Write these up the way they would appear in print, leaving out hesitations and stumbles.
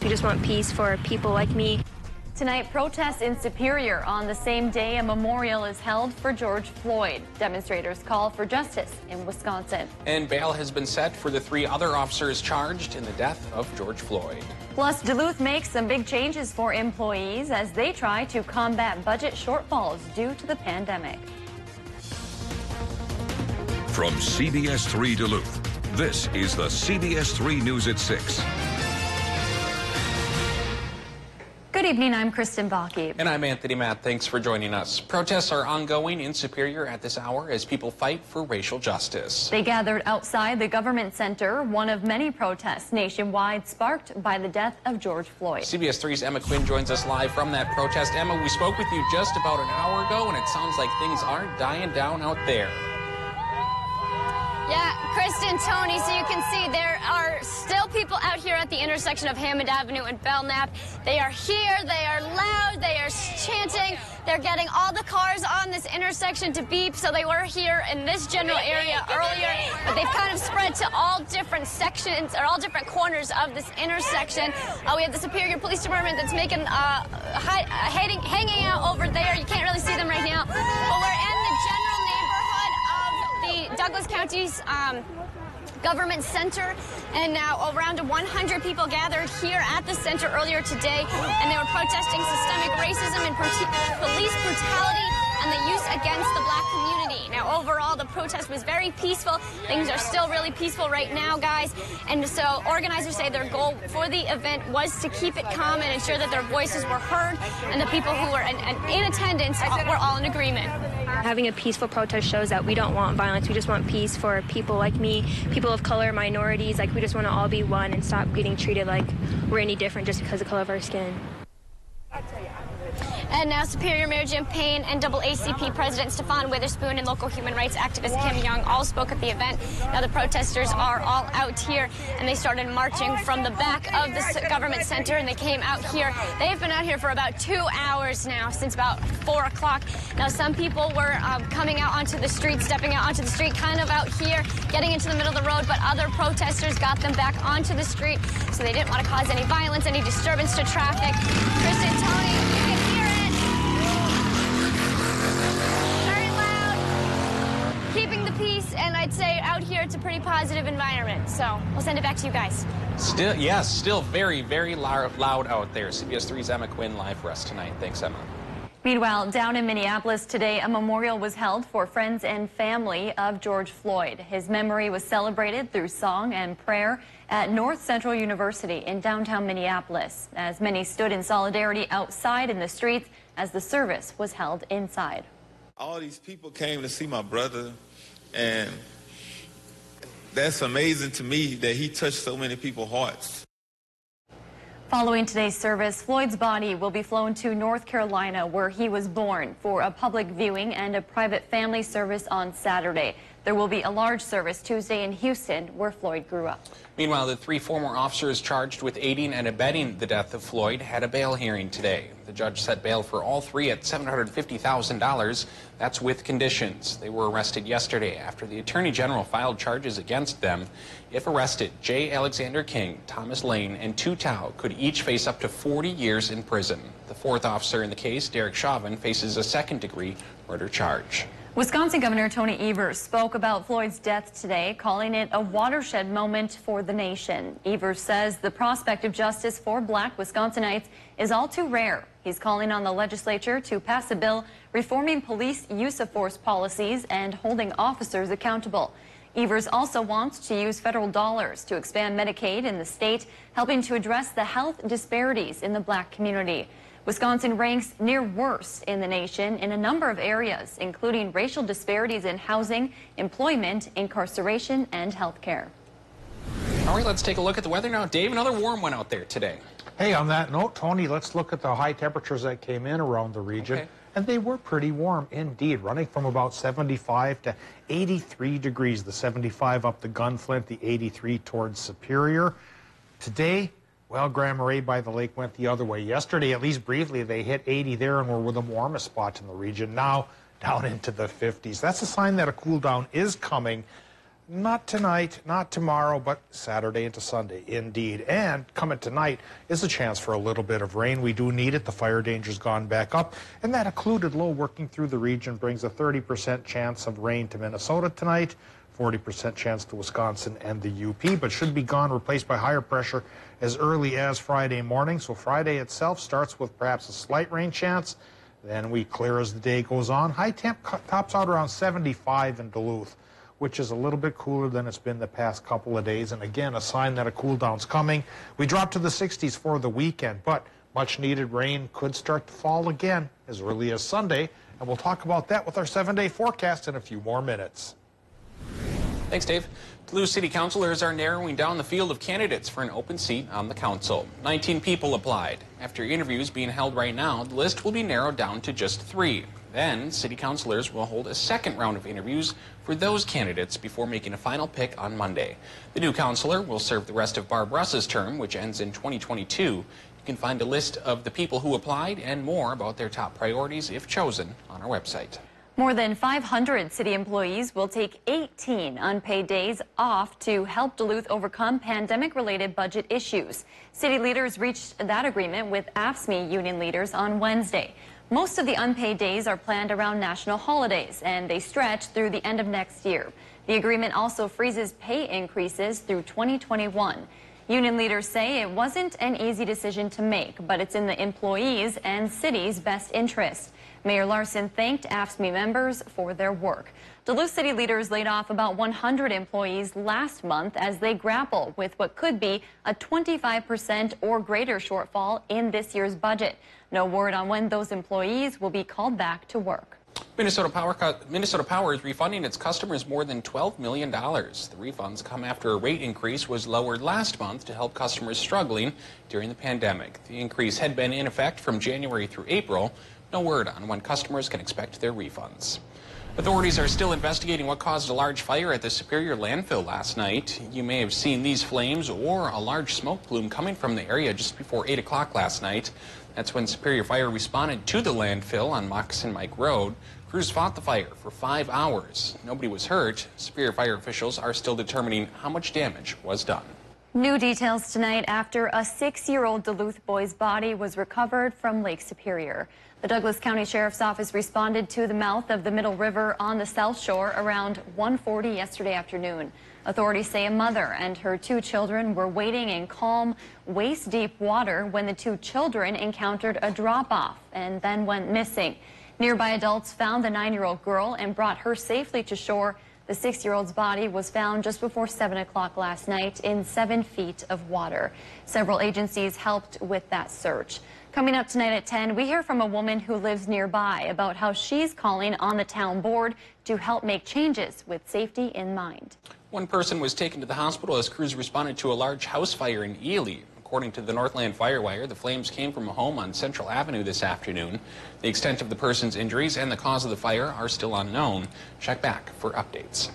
We just want peace for people like me. Tonight, protests in Superior. On the same day, a memorial is held for George Floyd. Demonstrators call for justice in Wisconsin. And bail has been set for the 3 other officers charged in the death of George Floyd. Plus, Duluth makes some big changes for employees as they try to combat budget shortfalls due to the pandemic. From CBS3 Duluth, this is the CBS3 News at 6. Good evening, I'm Kristen Balke. And I'm Anthony Matt. Thanks for joining us. Protests are ongoing in Superior at this hour as people fight for racial justice. They gathered outside the government center, one of many protests nationwide sparked by the death of George Floyd. CBS3's Emma Quinn joins us live from that protest. Emma, we spoke with you just about an hour ago, and it sounds like things aren't dying down out there. Yeah, Kristen, Tony, so you can see there are still people out here at the intersection of Hammond Avenue and Belknap. They are here, they are loud, they are chanting. They're getting all the cars on this intersection to beep, so they were here in this general area earlier, but they've kind of spread to all different sections, or all different corners of this intersection. We have the Superior Police Department that's making, hanging out over there. You can't really see them right now, but we're in the general neighborhood of the Douglas County's government center, and now around 100 people gathered here at the center earlier today, and they were protesting systemic racism and police brutality and the use against the black community. Now, overall, the protest was very peaceful. Things are still really peaceful right now, guys. And so organizers say their goal for the event was to keep it calm and ensure that their voices were heard, and the people who were in attendance were all in agreement. Having a peaceful protest shows that we don't want violence. We just want peace for people like me, people of color, minorities. Like, we just want to all be one and stop getting treated like we're any different just because of the color of our skin. And now Superior Mayor Jim Payne, NAACP President Stefan Witherspoon, and local human rights activist Kim Young all spoke at the event. Now the protesters are all out here, and they started marching from the back of the government center, and they came out here. They've been out here for about 2 hours now, since about 4 o'clock. Now some people were coming out onto the street, stepping out onto the street, kind of out here, getting into the middle of the road, but other protesters got them back onto the street, so they didn't want to cause any violence, any disturbance to traffic. Kristen, Tony, you can hear it. Very loud. Keeping the peace, and I'd say out here it's a pretty positive environment. So we'll send it back to you guys. Still, yes, still very, very loud out there. CBS3's Emma Quinn live for us tonight. Thanks, Emma. Meanwhile, down in Minneapolis today, a memorial was held for friends and family of George Floyd. His memory was celebrated through song and prayer at North Central University in downtown Minneapolis, as many stood in solidarity outside in the streets as the service was held inside. All these people came to see my brother, and that's amazing to me that he touched so many people's hearts. Following today's service, Floyd's body will be flown to North Carolina, where he was born, for a public viewing and a private family service on Saturday. There will be a large service Tuesday in Houston, where Floyd grew up. Meanwhile, the 3 former officers charged with aiding and abetting the death of Floyd had a bail hearing today. The judge set bail for all 3 at $750,000. That's with conditions. They were arrested yesterday after the Attorney General filed charges against them. If arrested, J. Alexander King, Thomas Lane, and Tu Tao could each face up to 40 years in prison. The 4th officer in the case, Derek Chauvin, faces a second-degree murder charge. Wisconsin Governor Tony Evers spoke about Floyd's death today, calling it a watershed moment for the nation. Evers says the prospect of justice for black Wisconsinites is all too rare. He's calling on the legislature to pass a bill reforming police use of force policies and holding officers accountable. Evers also wants to use federal dollars to expand Medicaid in the state, helping to address the health disparities in the black community. Wisconsin ranks near worst in the nation in a number of areas, including racial disparities in housing, employment, incarceration, and health care. All right, let's take a look at the weather now. Dave, another warm one out there today. Hey, on that note, Tony, let's look at the high temperatures that came in around the region. Okay. And they were pretty warm indeed, running from about 75 to 83 degrees. The 75 up the Gunflint, the 83 towards Superior. Today, well, Grand Marais by the lake went the other way. Yesterday, at least briefly, they hit 80 there and were the warmest spots in the region. Now, down into the 50s. That's a sign that a cool down is coming. Not tonight, not tomorrow, but Saturday into Sunday, indeed. And coming tonight is a chance for a little bit of rain. We do need it. The fire danger's gone back up. And that occluded low working through the region brings a 30% chance of rain to Minnesota tonight, 40% chance to Wisconsin and the UP, but should be gone, replaced by higher pressure as early as Friday morning. So Friday itself starts with perhaps a slight rain chance. Then we clear as the day goes on. High temp tops out around 75 in Duluth, which is a little bit cooler than it's been the past couple of days. And again, a sign that a cool down's coming. We drop to the 60s for the weekend, but much needed rain could start to fall again as early as Sunday. And we'll talk about that with our 7-day forecast in a few more minutes. Thanks, Dave. Duluth City Councilors are narrowing down the field of candidates for an open seat on the council. 19 people applied. After interviews being held right now, the list will be narrowed down to just 3. Then, city councilors will hold a second round of interviews for those candidates before making a final pick on Monday. The new councilor will serve the rest of Barb Russ's term, which ends in 2022. You can find a list of the people who applied and more about their top priorities, if chosen, on our website. More than 500 city employees will take 18 unpaid days off to help Duluth overcome pandemic-related budget issues. City leaders reached that agreement with AFSCME union leaders on Wednesday. Most of the unpaid days are planned around national holidays, and they stretch through the end of next year. The agreement also freezes pay increases through 2021. Union leaders say it wasn't an easy decision to make, but it's in the employees' and city's best interest. Mayor Larson thanked AFSCME members for their work. Duluth City leaders laid off about 100 employees last month as they grapple with what could be a 25% or greater shortfall in this year's budget. No word on when those employees will be called back to work. Minnesota Power is refunding its customers more than $12 million. The refunds come after a rate increase was lowered last month to help customers struggling during the pandemic. The increase had been in effect from January through April. No word on when customers can expect their refunds. Authorities are still investigating what caused a large fire at the Superior landfill last night. You may have seen these flames or a large smoke plume coming from the area just before 8 o'clock last night. That's when Superior Fire responded to the landfill on Moccasin Mike Road. Crews fought the fire for 5 hours. Nobody was hurt. Superior Fire officials are still determining how much damage was done. New details tonight after a 6-year-old Duluth boy's body was recovered from Lake Superior. The Douglas County Sheriff's Office responded to the mouth of the Middle River on the South Shore around 1:40 yesterday afternoon. Authorities say a mother and her 2 children were wading in calm, waist-deep water when the 2 children encountered a drop-off and then went missing. Nearby adults found the 9-year-old girl and brought her safely to shore. The 6-year-old's body was found just before 7 o'clock last night in 7 feet of water. Several agencies helped with that search. Coming up tonight at 10, we hear from a woman who lives nearby about how she's calling on the town board to help make changes with safety in mind. One person was taken to the hospital as crews responded to a large house fire in Ely. According to the Northland Firewire, the flames came from a home on Central Avenue this afternoon. The extent of the person's injuries and the cause of the fire are still unknown. Check back for updates.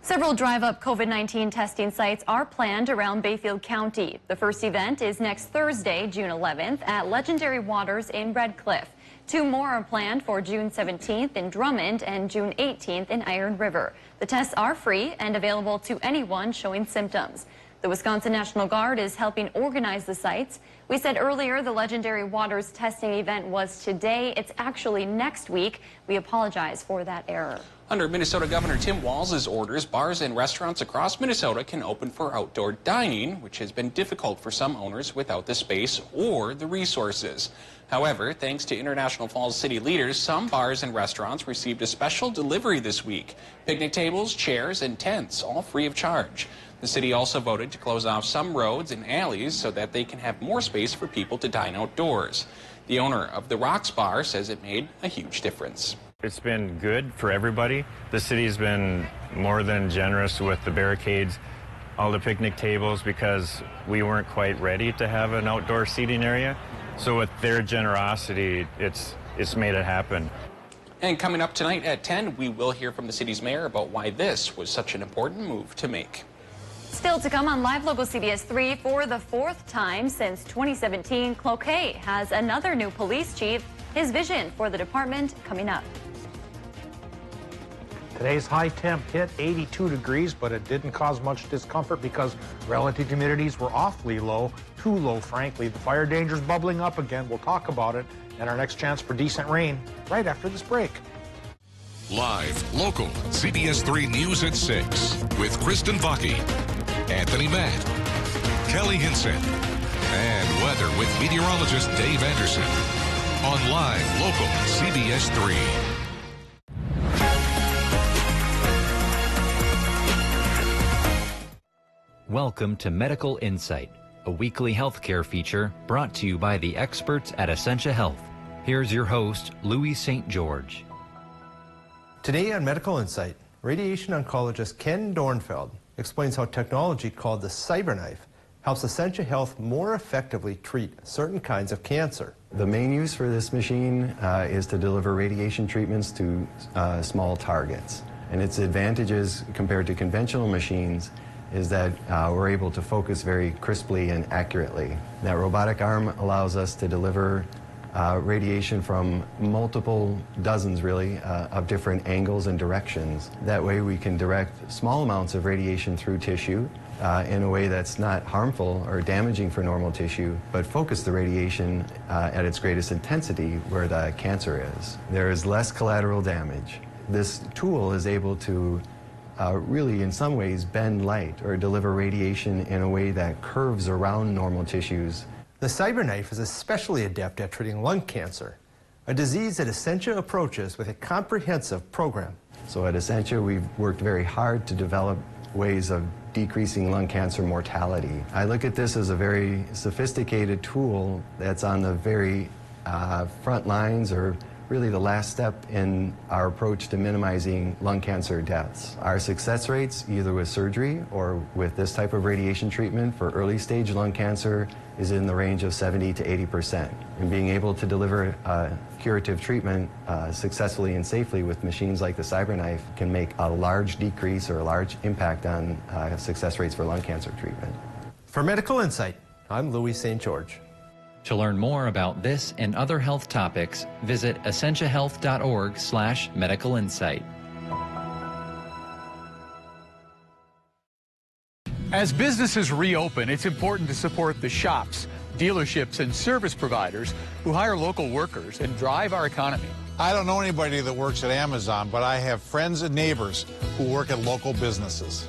Several drive-up COVID-19 testing sites are planned around Bayfield County. The first event is next Thursday, June 11th, at Legendary Waters in Red Cliff. 2 more are planned for June 17th in Drummond and June 18th in Iron River. The tests are free and available to anyone showing symptoms. The Wisconsin National Guard is helping organize the sites. We said earlier the Legendary Waters testing event was today. It's actually next week. We apologize for that error. Under Minnesota Governor Tim Walz's orders, bars and restaurants across Minnesota can open for outdoor dining, which has been difficult for some owners without the space or the resources. However, thanks to International Falls city leaders, some bars and restaurants received a special delivery this week. Picnic tables, chairs, and tents, all free of charge. The city also voted to close off some roads and alleys so that they can have more space for people to dine outdoors. The owner of the Rocks Bar says it made a huge difference. It's been good for everybody. The city's been more than generous with the barricades, all the picnic tables, because we weren't quite ready to have an outdoor seating area. So with their generosity, it's made it happen. And coming up tonight at 10, we will hear from the city's mayor about why this was such an important move to make. Still to come on Live Local CBS 3, for the 4th time since 2017, Cloquet has another new police chief. His vision for the department coming up. Today's high temp hit 82 degrees, but it didn't cause much discomfort because relative humidities were awfully low, too low, frankly. The fire danger's bubbling up again. We'll talk about it and our next chance for decent rain right after this break. Live, local, CBS3 News at 6 with Kristen Vaki, Anthony Matt, Kelly Hinson, and weather with meteorologist Dave Anderson on Live, local, CBS3. Welcome to Medical Insight, a weekly healthcare feature brought to you by the experts at Essentia Health. Here's your host, Louis St. George. Today on Medical Insight, radiation oncologist Ken Dornfeld explains how technology called the CyberKnife helps Essentia Health more effectively treat certain kinds of cancer. The main use for this machine is to deliver radiation treatments to small targets. And its advantages compared to conventional machines is that we're able to focus very crisply and accurately. That robotic arm allows us to deliver radiation from multiple dozens, really, of different angles and directions. That way we can direct small amounts of radiation through tissue in a way that's not harmful or damaging for normal tissue, but focus the radiation at its greatest intensity where the cancer is. There is less collateral damage. This tool is able to really, in some ways, bend light or deliver radiation in a way that curves around normal tissues. The CyberKnife is especially adept at treating lung cancer, a disease that Essentia approaches with a comprehensive program. So at Essentia, we've worked very hard to develop ways of decreasing lung cancer mortality. I look at this as a very sophisticated tool that's on the very front lines, or really the last step in our approach to minimizing lung cancer deaths. Our success rates, either with surgery or with this type of radiation treatment for early stage lung cancer, is in the range of 70 to 80%. And being able to deliver curative treatment successfully and safely with machines like the CyberKnife can make a large decrease or a large impact on success rates for lung cancer treatment. For Medical Insight, I'm Louis St. George. To learn more about this and other health topics, visit essentiahealth.org/medical insight. As businesses reopen, it's important to support the shops, dealerships, and service providers who hire local workers and drive our economy. I don't know anybody that works at Amazon, but I have friends and neighbors who work at local businesses.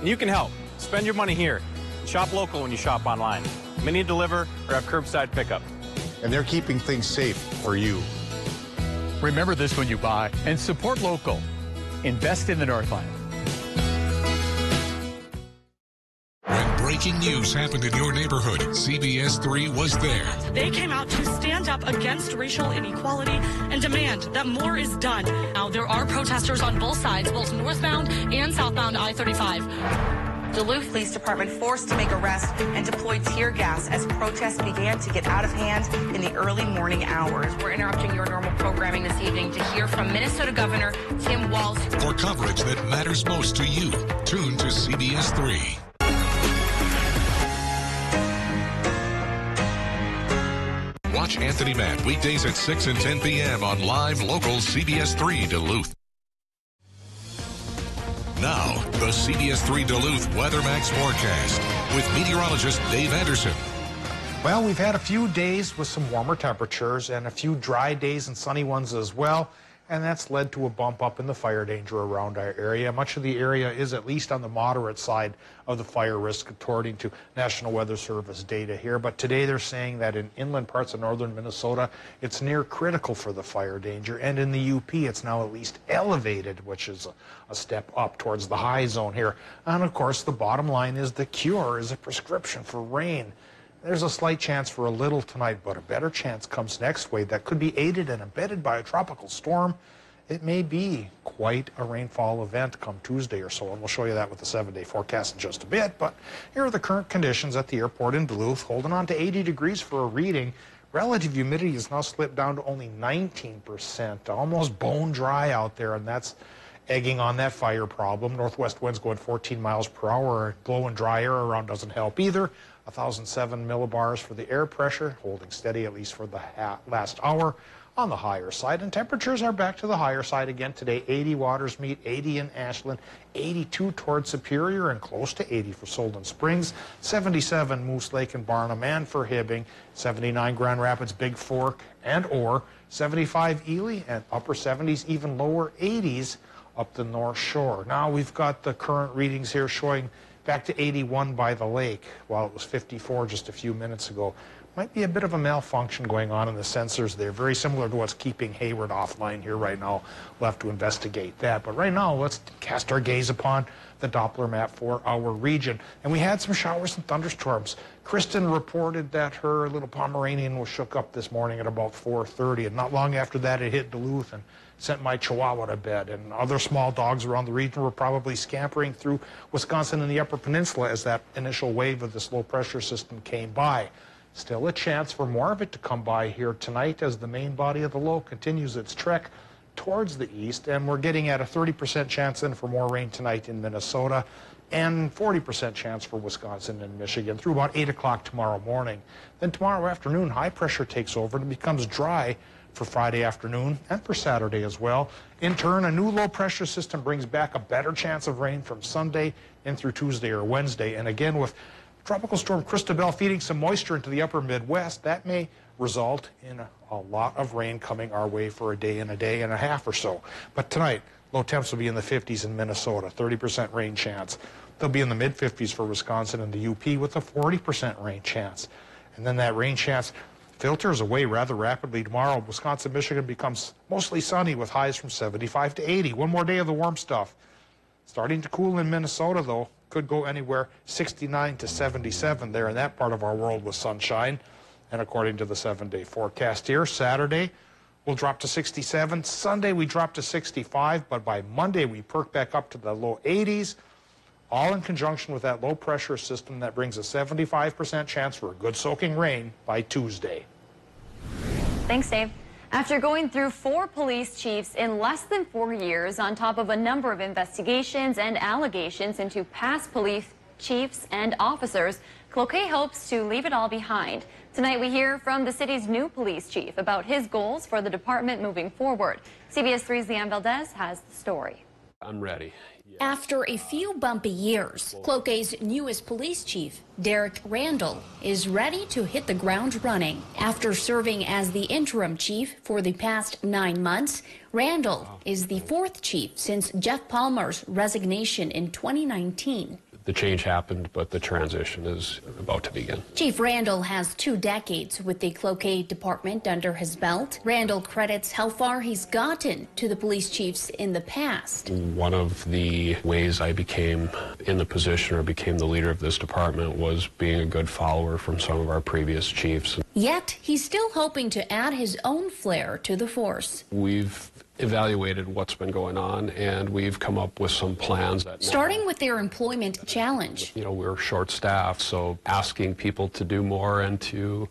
You can help. Spend your money here. Shop local when you shop online. Mini deliver or have curbside pickup. And they're keeping things safe for you. Remember this when you buy and support local. Invest in the Northland. When breaking news happened in your neighborhood, CBS3 was there. They came out to stand up against racial inequality and demand that more is done. Now, there are protesters on both sides, both northbound and southbound I-35. Duluth Police Department forced to make arrests and deploy tear gas as protests began to get out of hand in the early morning hours. We're interrupting your normal programming this evening to hear from Minnesota Governor Tim Walz. For coverage that matters most to you, tune to CBS3. Watch Anthony Matt weekdays at 6 and 10 p.m. on Live Local CBS3 Duluth. Now, the CBS3 Duluth WeatherMax forecast with meteorologist Dave Anderson. Well, we've had a few days with some warmer temperatures and a few dry days and sunny ones as well, and that's led to a bump up in the fire danger around our area. Much of the area is at least on the moderate side of the fire risk, according to National Weather Service data here. But today they're saying that in inland parts of northern Minnesota, it's near critical for the fire danger. And in the UP, it's now at least elevated, which is a step up towards the high zone here. And of course, the bottom line is the cure is a prescription for rain. There's a slight chance for a little tonight, but a better chance comes next week that could be aided and abetted by a tropical storm. It may be quite a rainfall event come Tuesday or so, and we'll show you that with the 7-day forecast in just a bit. But here are the current conditions at the airport in Duluth, holding on to 80 degrees for a reading. Relative humidity has now slipped down to only 19%, almost bone dry out there, and that's egging on that fire problem. Northwest winds going 14 miles per hour. Blowing dry air around doesn't help either. 1,007 millibars for the air pressure, holding steady at least for the last hour. on the higher side, and temperatures are back to the higher side again today. 80 Watersmeet, 80 in Ashland, 82 towards Superior, and close to 80 for Solon Springs, 77 Moose Lake and Barnum and for Hibbing, 79 Grand Rapids, Big Fork and Orr, 75 Ely, and upper 70s, even lower 80s up the North Shore. Now we've got the current readings here showing back to 81 by the lake, while it was 54 just a few minutes ago. Might be a bit of a malfunction going on in the sensors there, very similar to what's keeping Hayward offline here right now. We'll have to investigate that. But right now, let's cast our gaze upon the Doppler map for our region. And we had some showers and thunderstorms. Kristen reported that her little Pomeranian was shook up this morning at about 4:30, and not long after that it hit Duluth and sent my Chihuahua to bed. And other small dogs around the region were probably scampering through Wisconsin and the Upper Peninsula as that initial wave of this low pressure system came by. Still a chance for more of it to come by here tonight as the main body of the low continues its trek towards the east, and we're getting at a 30% chance then for more rain tonight in Minnesota and 40% chance for Wisconsin and Michigan through about 8 o'clock tomorrow morning. Then tomorrow afternoon, high pressure takes over and it becomes dry for Friday afternoon and for Saturday as well. In turn, a new low pressure system brings back a better chance of rain from Sunday in through Tuesday or Wednesday. And again, with Tropical Storm Christabel feeding some moisture into the upper Midwest, that may result in a lot of rain coming our way for a day and a half or so. But tonight, low temps will be in the 50s in Minnesota, 30% rain chance. They'll be in the mid-50s for Wisconsin and the UP with a 40% rain chance. And then that rain chance filters away rather rapidly tomorrow. Wisconsin, Michigan becomes mostly sunny with highs from 75 to 80. One more day of the warm stuff. Starting to cool in Minnesota, though. Could go anywhere 69 to 77 there in that part of our world with sunshine. And according to the 7-day forecast here, Saturday we'll drop to 67. Sunday we drop to 65, but by Monday we perk back up to the low 80s, all in conjunction with that low pressure system that brings a 75% chance for a good soaking rain by Tuesday. Thanks, Dave. After going through 4 police chiefs in less than 4 years, on top of a number of investigations and allegations into past police chiefs and officers, Cloquet hopes to leave it all behind. Tonight we hear from the city's new police chief about his goals for the department moving forward. CBS3's Leanne Valdez has the story. I'm ready. After a few bumpy years, Cloquet's newest police chief, Derek Randall, is ready to hit the ground running. After serving as the interim chief for the past 9 months, Randall is the 4th chief since Jeff Palmer's resignation in 2019. The change happened, but the transition is about to begin. Chief Randall has 2 decades with the Cloquet department under his belt. Randall credits how far he's gotten to the police chiefs in the past. One of the ways I became in the position or became the leader of this department was being a good follower from some of our previous chiefs. Yet he's still hoping to add his own flair to the force. We've evaluated what's been going on, and we've come up with some plans. Starting with their employment challenge. You know, we're short-staffed, so asking people to do more and to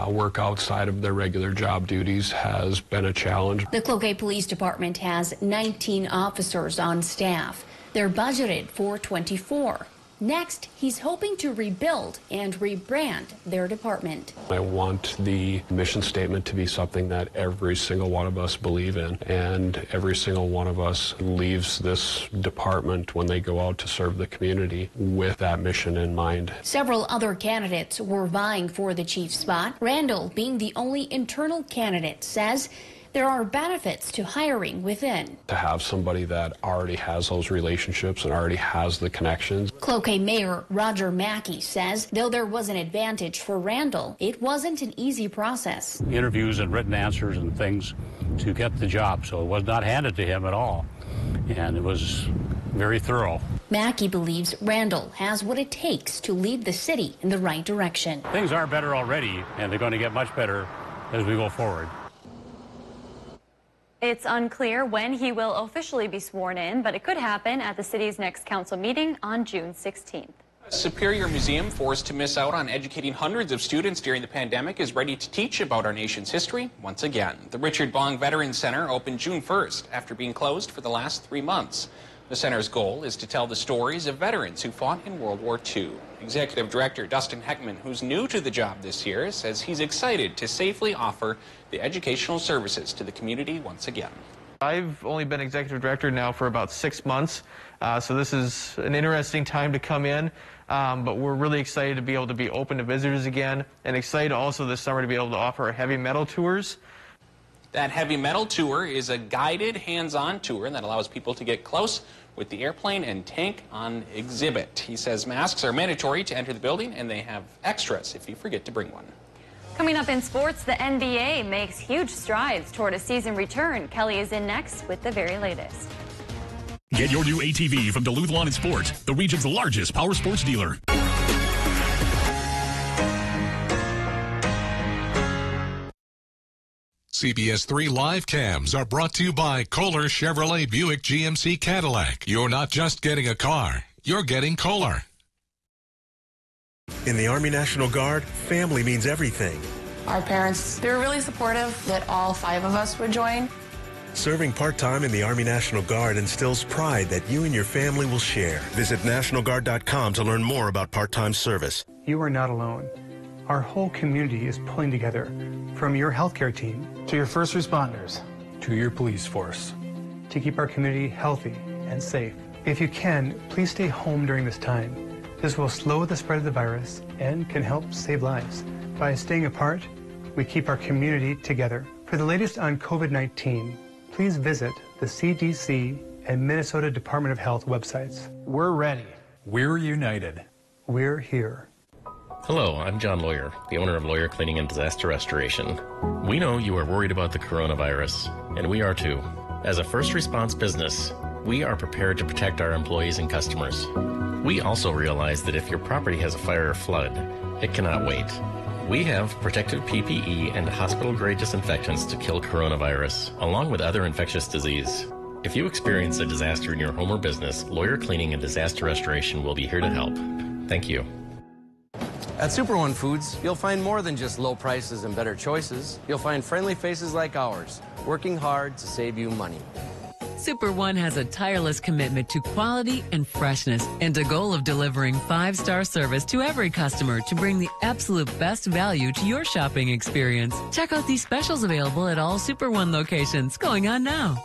work outside of their regular job duties has been a challenge. The Cloquet Police Department has 19 officers on staff. They're budgeted for 24. Next, he's hoping to rebuild and rebrand their department. I want the mission statement to be something that every single one of us believe in, and every single one of us leaves this department when they go out to serve the community with that mission in mind. Several other candidates were vying for the chief spot. Randall, being the only internal candidate, says there are benefits to hiring within. To have somebody that already has those relationships and already has the connections. Cloquet Mayor Roger Mackey says though there was an advantage for Randall, it wasn't an easy process. Interviews and written answers and things to get the job, so it was not handed to him at all, and it was very thorough. Mackey believes Randall has what it takes to lead the city in the right direction. Things are better already, and they're going to get much better as we go forward. It's unclear when he will officially be sworn in, but it could happen at the city's next council meeting on June 16th. Superior Museum, forced to miss out on educating hundreds of students during the pandemic, is ready to teach about our nation's history once again. The Richard Bong Veterans Center opened June 1st after being closed for the last 3 months. The center's goal is to tell the stories of veterans who fought in World War II. Executive Director Dustin Heckman, who's new to the job this year, says he's excited to safely offer the educational services to the community once again. I've only been executive director now for about 6 months, so this is an interesting time to come in, but we're really excited to be able to be open to visitors again, and excited also this summer to be able to offer heavy metal tours. That heavy metal tour is a guided hands-on tour that allows people to get close with the airplane and tank on exhibit. He says masks are mandatory to enter the building, and they have extras if you forget to bring one. Coming up in sports, the NBA makes huge strides toward a season return. Kelly is in next with the very latest. Get your new ATV from Duluth Lawn and Sports, the region's largest power sports dealer. CBS3 live cams are brought to you by Kohler Chevrolet Buick GMC Cadillac. You're not just getting a car, you're getting Kohler. In the Army National Guard, family means everything. Our parents, they were really supportive that all 5 of us would join. Serving part-time in the Army National Guard instills pride that you and your family will share. Visit NationalGuard.com to learn more about part-time service. You are not alone. Our whole community is pulling together, from your healthcare team to your first responders, to your police force, to keep our community healthy and safe. If you can, please stay home during this time. This will slow the spread of the virus and can help save lives. By staying apart, we keep our community together. For the latest on COVID-19, please visit the CDC and Minnesota Department of Health websites. We're ready. We're united. We're here. Hello, I'm John Lawyer, the owner of Lawyer Cleaning and Disaster Restoration. We know you are worried about the coronavirus, and we are too. As a first response business, we are prepared to protect our employees and customers. We also realize that if your property has a fire or flood, it cannot wait. We have protective PPE and hospital-grade disinfectants to kill coronavirus, along with other infectious disease. If you experience a disaster in your home or business, Lawyer Cleaning and Disaster Restoration will be here to help. Thank you. At Super One Foods, you'll find more than just low prices and better choices. You'll find friendly faces like ours, working hard to save you money. Super One has a tireless commitment to quality and freshness and a goal of delivering 5-star service to every customer to bring the absolute best value to your shopping experience. Check out these specials available at all Super One locations going on now.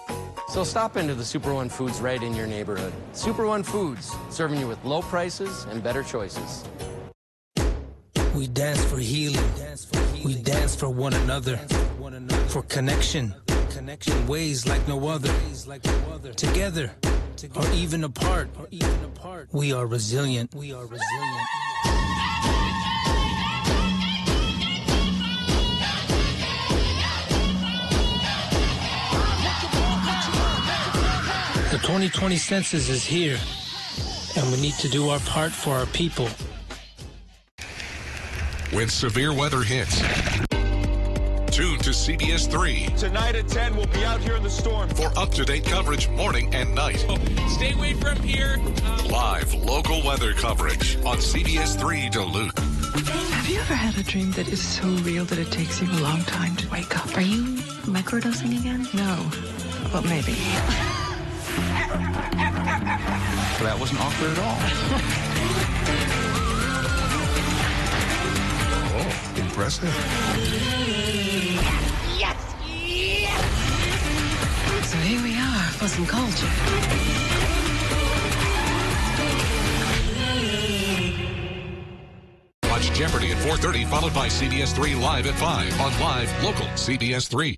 So stop into the Super One Foods right in your neighborhood. Super One Foods, serving you with low prices and better choices. We dance for healing. We dance for one another. For connection. In ways like no other. Together. Or even apart. We are resilient. The 2020 census is here, and we need to do our part for our people. When severe weather hits, tune to CBS3. Tonight at 10, we'll be out here in the storm. For up-to-date coverage morning and night. Stay away from here. Live local weather coverage on CBS3 Duluth. Have you ever had a dream that is so real that it takes you a long time to wake up? Are you microdosing again? No, but maybe. That wasn't awkward at all. Oh, impressive. Yes! Yes! So here we are for some culture. Watch Jeopardy at 4:30, followed by CBS3 Live at 5 on Live Local CBS3.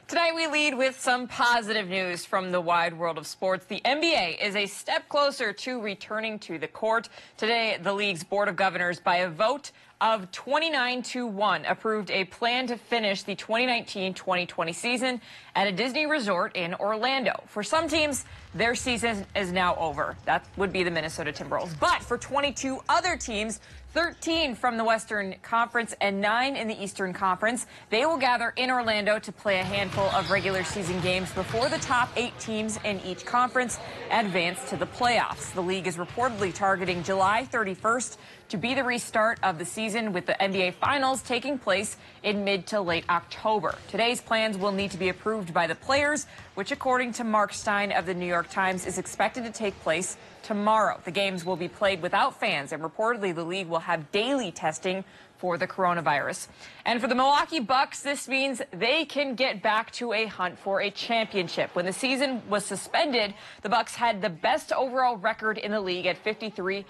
Tonight we lead with some positive news from the wide world of sports. The NBA is a step closer to returning to the court. Today, the league's Board of Governors, by a vote of 29-1, approved a plan to finish the 2019-2020 season at a Disney resort in Orlando. For some teams, their season is now over. That would be the Minnesota Timberwolves. But for 22 other teams, 13 from the Western Conference and 9 in the Eastern Conference, they will gather in Orlando to play a handful of regular season games before the top 8 teams in each conference advance to the playoffs. The league is reportedly targeting July 31st to be the restart of the season. season, with the NBA Finals taking place in mid to late October. Today's plans will need to be approved by the players, which, according to Mark Stein of the New York Times, is expected to take place tomorrow. The games will be played without fans, and reportedly the league will have daily testing for the coronavirus. And for the Milwaukee Bucks, this means they can get back to a hunt for a championship. When the season was suspended, the Bucks had the best overall record in the league at 53-12.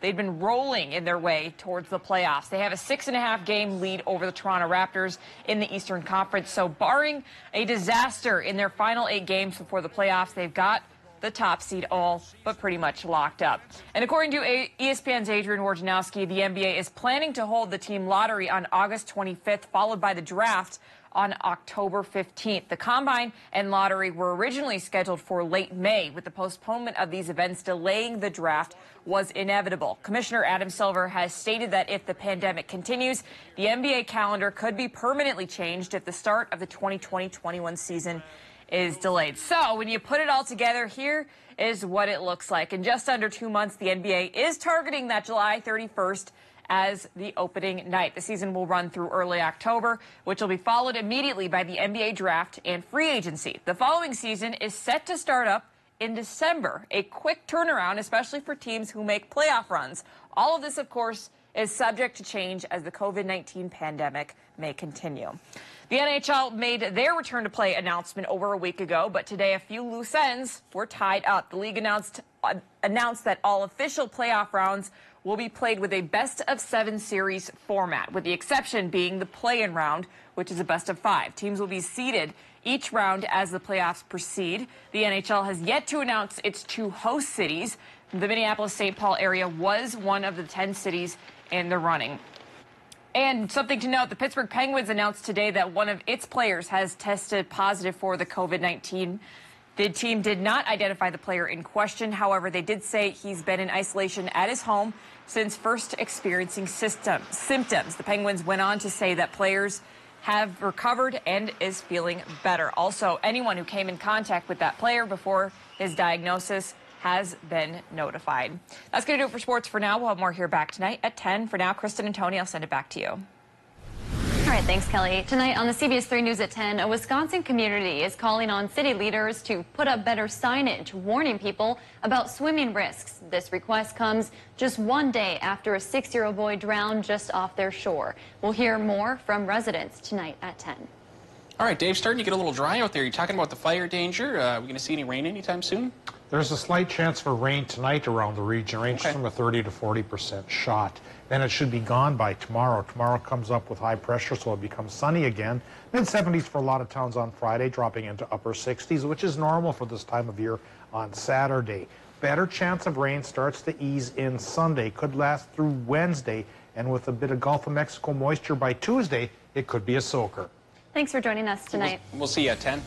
They'd been rolling in their way towards the playoffs. They have a 6.5 game lead over the Toronto Raptors in the Eastern Conference. So barring a disaster in their final 8 games before the playoffs, they've got the top seed all but pretty much locked up. And according to ESPN's Adrian Wojnarowski, the NBA is planning to hold the team lottery on August 25th, followed by the draft on October 15th. The Combine and lottery were originally scheduled for late May, with the postponement of these events delaying the draft was inevitable. Commissioner Adam Silver has stated that if the pandemic continues, the NBA calendar could be permanently changed if the start of the 2020-21 season is delayed. So when you put it all together, here is what it looks like. In just under 2 months, the NBA is targeting that July 31st as the opening night. The season will run through early October, which will be followed immediately by the NBA draft and free agency. The following season is set to start up in December, a quick turnaround, especially for teams who make playoff runs. All of this, of course, is subject to change as the COVID-19 pandemic may continue. The NHL made their return to play announcement over a week ago, but today a few loose ends were tied up. The league announced that all official playoff rounds will be played with a best-of-7 series format, with the exception being the play-in round, which is a best-of-5. Teams will be seeded each round as the playoffs proceed. The NHL has yet to announce its 2 host cities. The Minneapolis-St. Paul area was one of the 10 cities in the running. And something to note, the Pittsburgh Penguins announced today that one of its players has tested positive for the COVID-19. The team did not identify the player in question. However, they did say he's been in isolation at his home since first experiencing symptoms. The Penguins went on to say that players have recovered and is feeling better. Also, anyone who came in contact with that player before his diagnosis has been notified. That's going to do it for sports for now. We'll have more here back tonight at 10. For now, Kristen and Tony, I'll send it back to you. All right, thanks, Kelly. Tonight on the CBS3 News at 10, a Wisconsin community is calling on city leaders to put up better signage, warning people about swimming risks. This request comes just one day after a 6-year-old boy drowned just off their shore. We'll hear more from residents tonight at 10. All right, Dave, starting to get a little dry out there. You're talking about the fire danger. Are we going to see any rain anytime soon? There's a slight chance for rain tonight around the region, ranges from a 30 to 40% shot. Then it should be gone by tomorrow. Tomorrow comes up with high pressure, so it becomes sunny again. Mid-70s for a lot of towns on Friday, dropping into upper 60s, which is normal for this time of year on Saturday. Better chance of rain starts to ease in Sunday, could last through Wednesday, and with a bit of Gulf of Mexico moisture by Tuesday, it could be a soaker. Thanks for joining us tonight. We'll see you at 10.